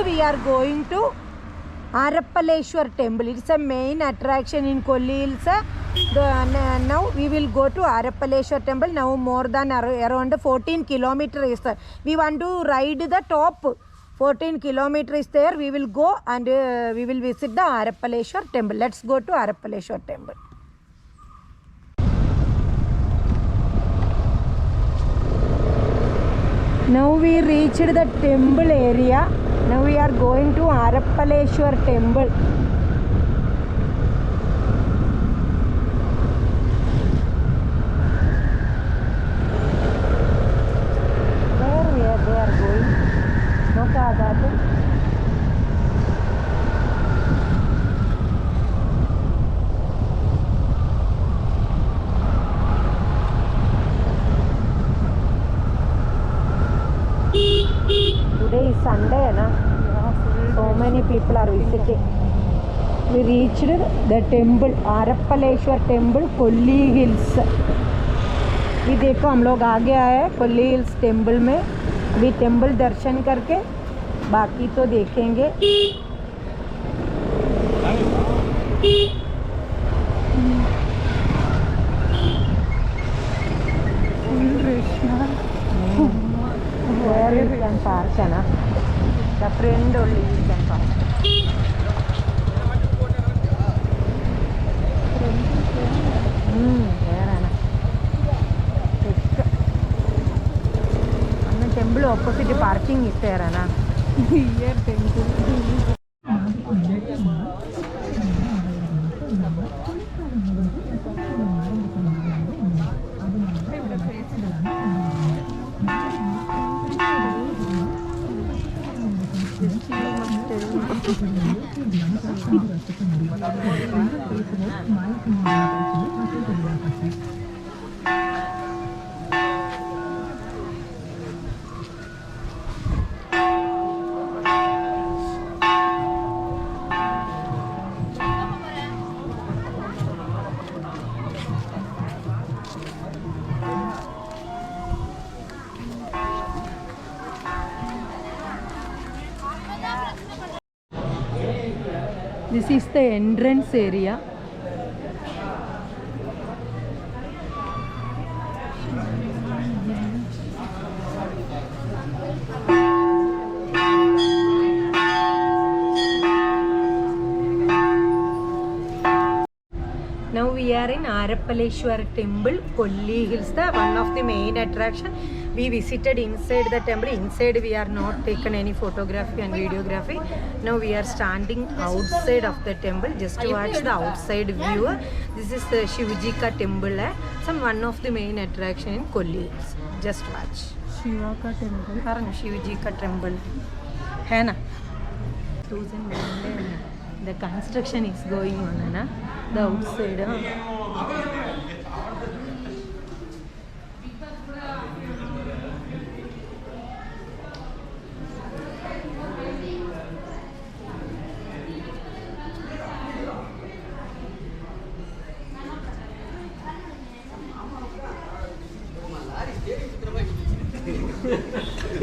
we are going to Arappaleshwar temple. It's a main attraction in Kolli Hills. Now we will go to Arappaleshwar temple. Now more than around 14 kilometers. We want to ride the top. 14 kilometers there. We will go and we will visit the Arappaleshwar temple. Let's go to Arappaleshwar temple. Now we reached the temple area. Now we are going to Arappaleshwar temple. Where they are going? Noka that. Today is Sunday, na? So many people are visiting. We reached the temple, Arappaleshwar temple, Kolli Hills. ये देखो हम लोग आ गया है Kolli hills temple में. अभी temple दर्शन करके बाकी तो देखेंगे. Where you can park, na? The friend only you can park. Temple opposite parking is there, na? Here temple. This is the entrance area. Now we are in Arappaleshwar temple, Kolli Hills, the one of the main attraction. We visited inside the temple. Inside we are not taken any photography and videography. Now we are standing outside of the temple just to watch the outside view. This is the Shivji ka temple. Some one of the main attraction in Kolli Hills. Just watch. Shiva ka temple. Shivji ka temple. है ना? 2001 the construction is going on, na? The outside.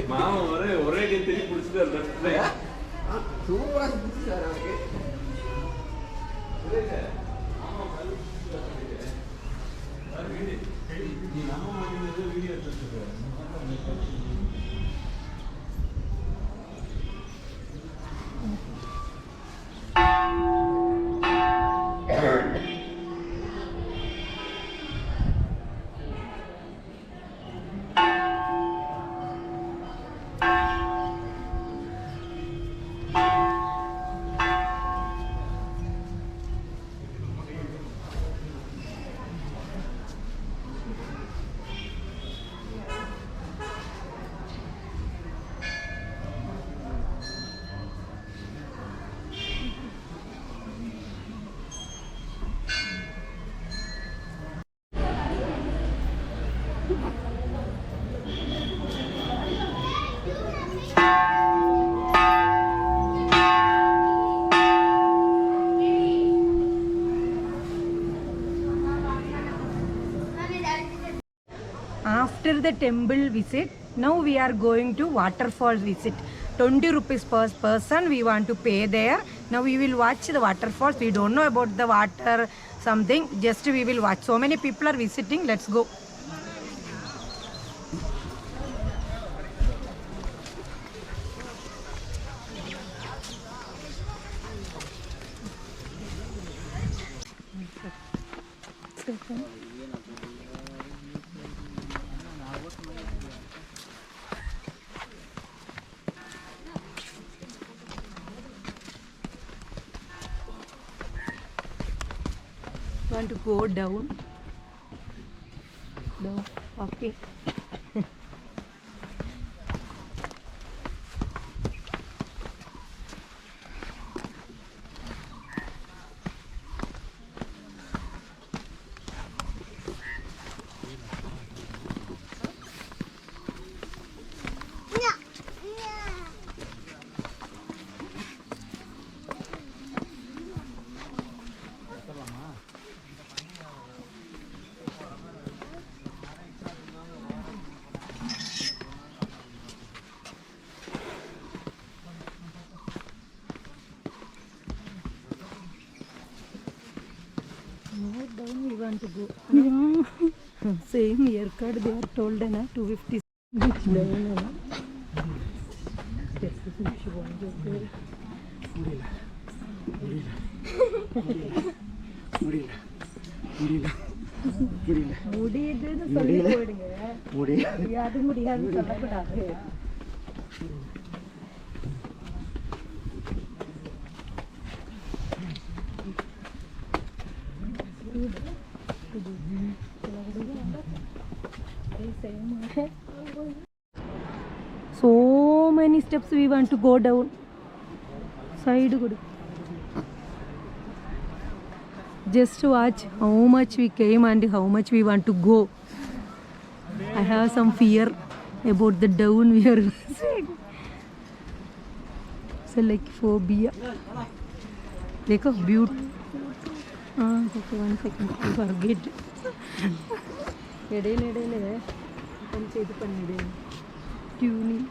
மாமா ஒரே கெத்தி புடிச்சிட்டாரு. சூப்பரா புடிச்சாரு அவருக்கு. After the temple visit, now we are going to waterfall visit. 20 rupees per person we want to pay there. Now we will watch the waterfalls. We don't know about the water something, just we will watch. So many people are visiting. Let's go. Want to go down. Okay. More down we want to go. Yeah. Same haircut they are told na 250. Which down na? Yes, she wants to go. முடியுதுன்னு சொல்லி போயிடுங்க. முடியாது முடியாதுன்னு சொல்லக்கூடாது. So many steps we want to go down. Side good. Just watch how much we came and how much we want to go. I have some fear about the down we are seeing. So like phobia. Look how beautiful. Okay, 1 second. I forget. ഇടയിലിടയിൽ ഒന്ന് ചെയ്ത് പണിയിടേ tuning.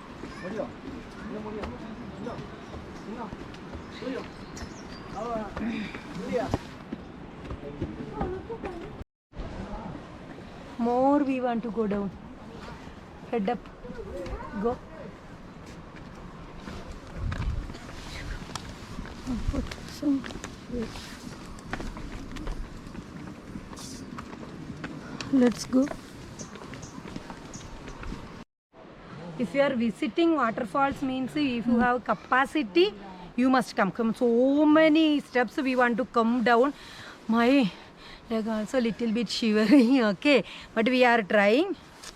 More we want to go down. Head up. Go. Let's go. If you are visiting waterfalls means if you have capacity you must come. So many steps we want to come down. My leg also little bit shivering. Okay, but we are trying.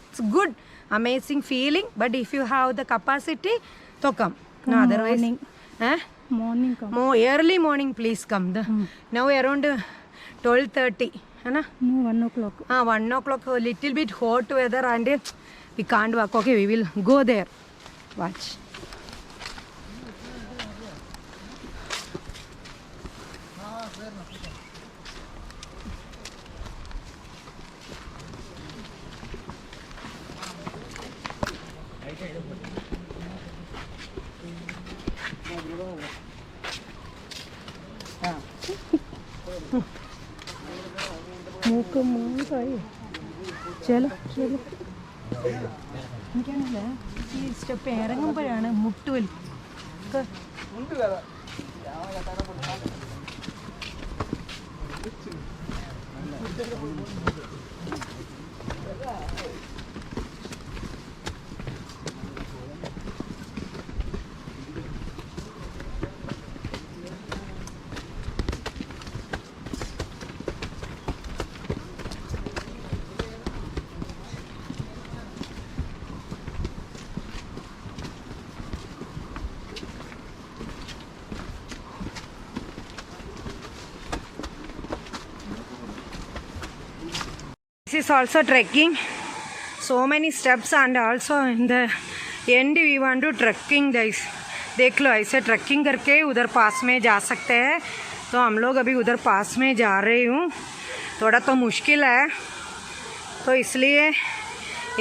It's good, amazing feeling. But if you have the capacity, so come. No, otherwise morning come. More early morning please come. Now around 12:30. No, 1 o'clock. 1 o'clock, a little bit hot weather and we can't walk. Okay, we will go there. Watch. മൂക്ക് മൂക്കായി. ചലോ ചലോ. എനിക്കാണല്ലേ ഈ step ഇറങ്ങുമ്പോഴാണ് മുട്ടുവലി. This is also trekking. So many steps and also in the end we want to trekking guys. देख लो ऐसे trekking करके उधर पास में जा सकते हैं. तो हम लोग अभी उधर पास में जा रहे हूँ. थोड़ा तो मुश्किल है तो इसलिए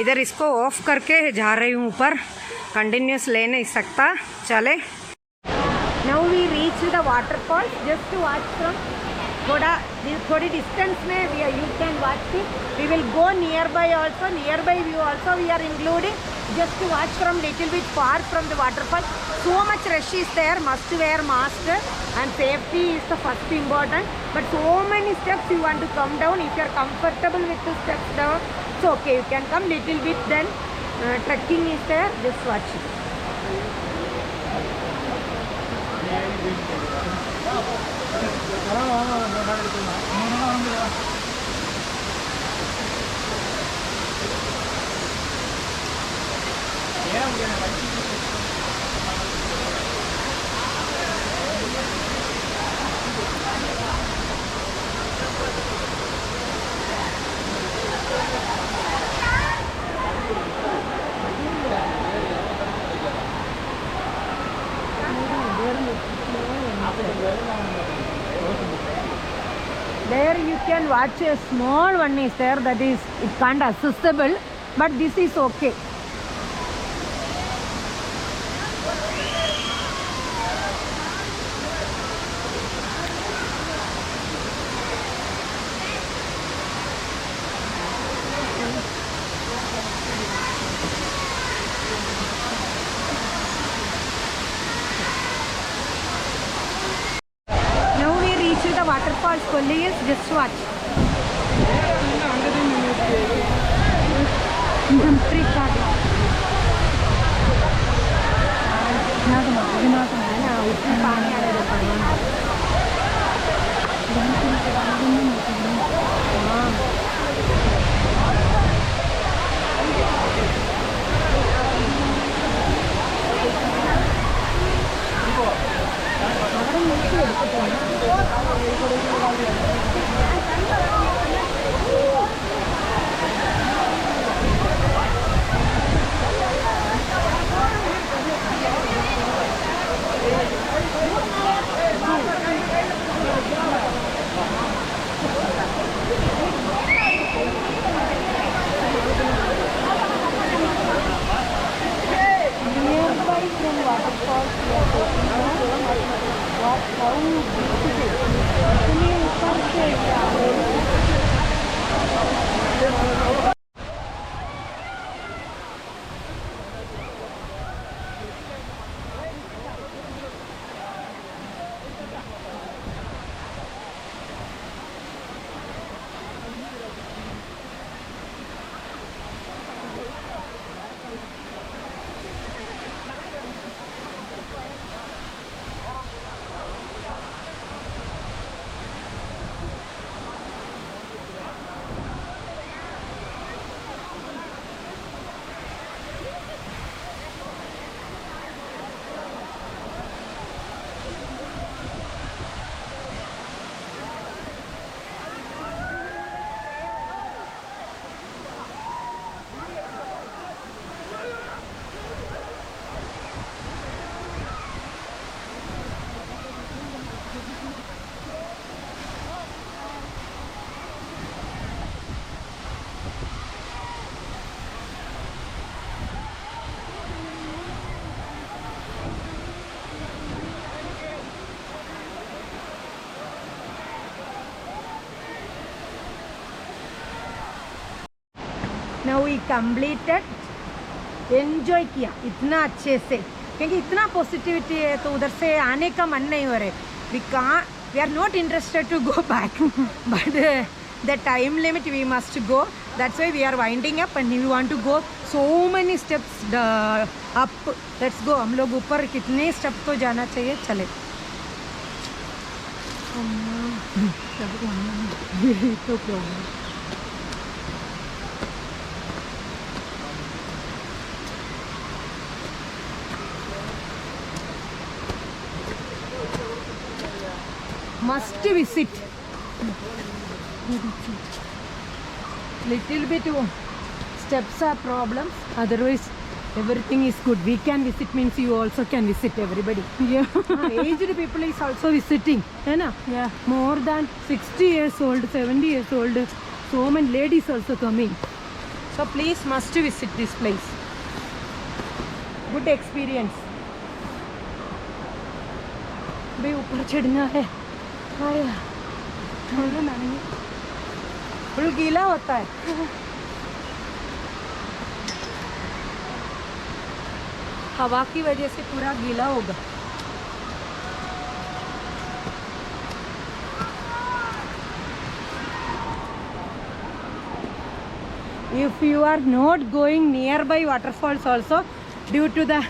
इधर इसको ऑफ करके जा रही हूँ ऊपर. कंटिन्यूस ले नहीं सकता, चले. Now we reach the waterfall. Just to watch from थोड़ी distance में you can watch it. We will go nearby also. Nearby view also we are including. Just to watch from little bit far from the waterfall. So much rush is there. Must wear mask and safety is the first important. But so many steps you want to come down. If you are comfortable with the steps down, it's okay. You can come little bit. Then trekking is there. Just watch it. There you can watch a small one is there, that is it can't accessible, but this is okay. The waterfalls fully is just watch. Now we completed. Enjoy किया इतना अच्छे से, क्योंकि इतना positivity है तो उधर से आने का मन नहीं हो रहा. We are not interested to go back, but the time limit we must go. That's why we are winding up and we want to go so many steps up. Let's go. हम लोग ऊपर कितने step तो जाना चाहिए. चले तो must visit. Little bit steps are problems, otherwise everything is good. We can visit means you also can visit, everybody. Yeah. Aged people is also visiting, है ना? Yeah. More than 60 years old, 70 years old, so many ladies also coming. So please must visit this place. Good experience. भाई ऊपर चढ़ना है, full गीला होता है। हवा की वजह से पूरा गीला होगा। If you are not going nearby waterfalls also due to the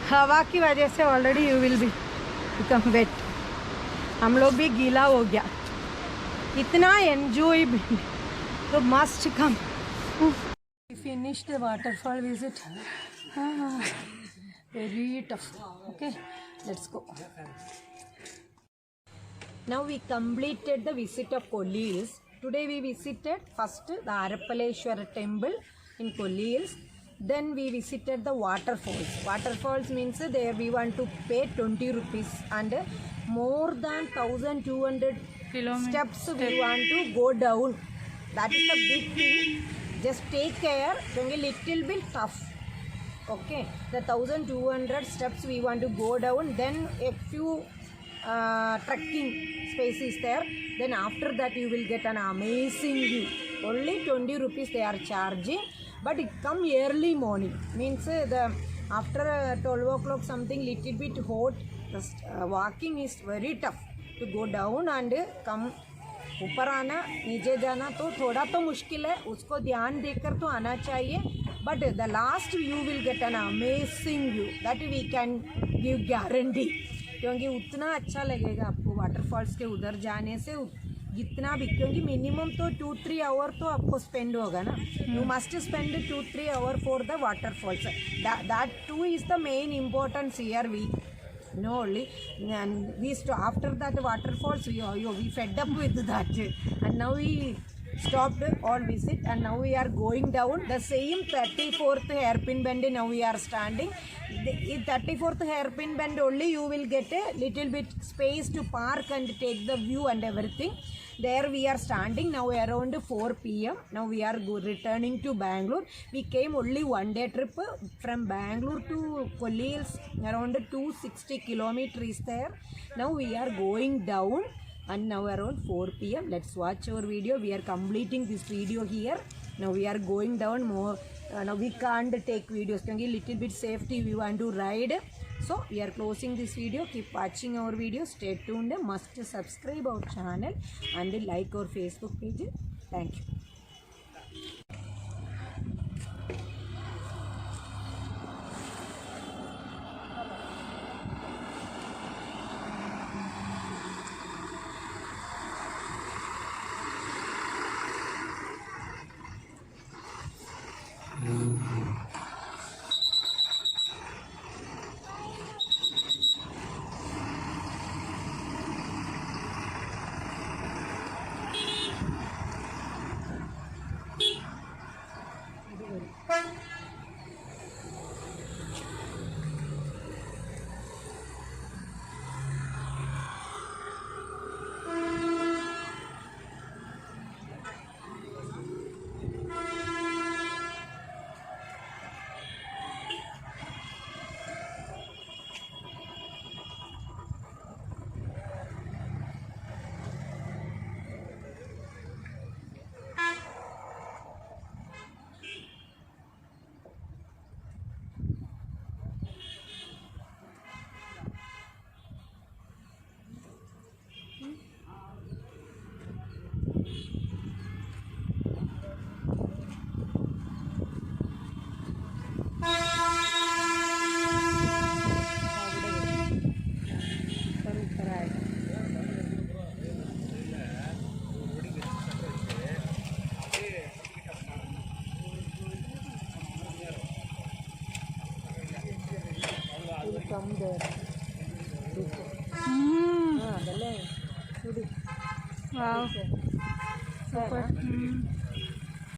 हवा की वजह से already you will be become wait. हम लोग भी गीला हो गया। इतना एंजॉय तो must come. Finish the waterfall visit. Very tough. Okay let's go. Now we completed the visit of Kolli Hills. Today we visited first the Arappaleshwara temple in Kolli Hills. Then we visited the waterfalls. Waterfalls means there we want to pay 20 rupees and more than 1200 steps we want to go down. That is the big thing. Just take care. It's a little bit tough. Okay. The 1200 steps we want to go down. Then a few trekking space is there. Then after that you will get an amazing view. Only 20 rupees they are charging, but it come early morning, means the after 12 o'clock something little bit hot. The walking is very tough to go down and come ऊपर आना, नीचे जाना तो थोड़ा तो मुश्किल है, उसको ध्यान देकर तो आना चाहिए। But the last you will get an amazing view, that we can give guarantee, क्योंकि उतना अच्छा लगेगा आपको वाटरफॉल्स के उधर जाने से जितना भी, क्योंकि मिनिमम तो 2-3 आवर तो आपको स्पेंड होगा ना। You must spend 2-3 hour for the waterfalls. That too is the main importance here we know only. And we after that waterfalls we fed up with that, and now we stopped all visit and now we are going down the same 34th hairpin bend. Now we are standing in 34th hairpin bend only. You will get a little bit space to park and take the view and everything. There we are standing now around 4 p.m. Now we are returning to Bangalore. We came only one day trip from Bangalore to Kolli Hills, around 260 kilometers there. Now we are going down and now around 4 p.m. Let's watch our video. We are completing this video here. Now we are going down more. Now we can't take videos because little bit safety we want to ride. So we are closing this video. Keep watching our video. Stay tuned. Must subscribe our channel and like our Facebook page. Thank you. Come there. Wow. Super.